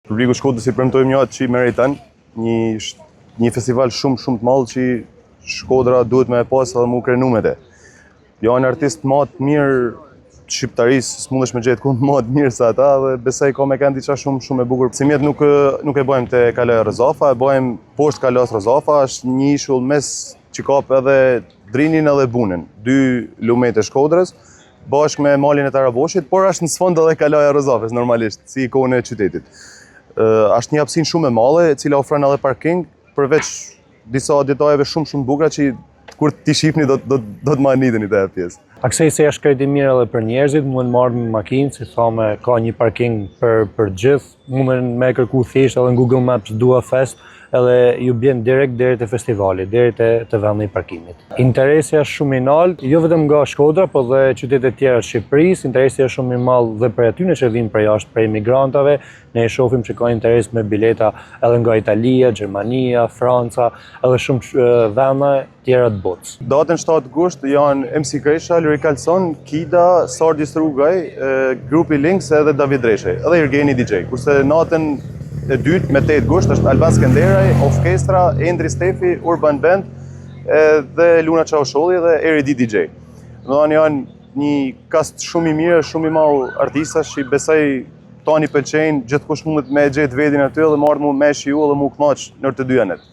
Publiku Shkodrës i premtojmë një atë që meriton, një festival shumë të madh që Shkodra duhet me pas edhe mu krenu me te. Janë artist më të mirë shqiptarisë, s'mundesh me gjetë kënd më të mirë se ata dhe besoj ka me kanë diçka shumë e bukur. Si mjet nuk e bëjmë te Kaloja Rozafa, e bëjmë poshtë Kalojës Rozafa, është një ishull mes që kap edhe Drinin edhe Bunin, dy lumet e Shkodrës, bashkë me malin e Taraboshit, por është në sfond edhe Kaloja Rozafës normalisht, si ikonë e qytetit. Është një hapësinë shumë e madhe, e cila ofron edhe parking, përveç disa detajeve shumë bukura që kur ti shihni do të maniteni te ajo pjesë. Aksesi është krejt i mirë edhe për njerëzit, mund marrë me makinë, si thome, ka një parking për gjithë, mund me kërku thjesht edhe në Google Maps Dua Fest, edhe ju bjen direkt deri te festivali, deri te vendi i parkimit. Interesi është shumë i lartë, jo vetëm nga Shkodra, por dhe qytetet tjera të Shqipërisë, interesi është shumë i madh dhe për atyre që vinë për jashtë, për emigrantave, ne e shohim që ka interes me bileta edhe nga Italia, Gjermania, Franca, edhe shumë vende tjera të botës. Datën 7 gusht janë MC Kresha, Lori Kalson, Kida, Sardis Rrugaj, grupi Links edhe David Reshej, edhe Irgeni DJ. Kurse natën e dytë me 8 gusht është Alban Skenderaj, Orkestra, Endri Stefi, Urban Band dhe Luna Çausholli dhe Eri DJ. Domethënë janë një kast shumë i mirë, shumë i madh artistash që besoj tani pëlqejnë, gjithkush mundet me gjetë vedin aty dhe marrë mu me shiu dhe mu kënaq në të dy janet.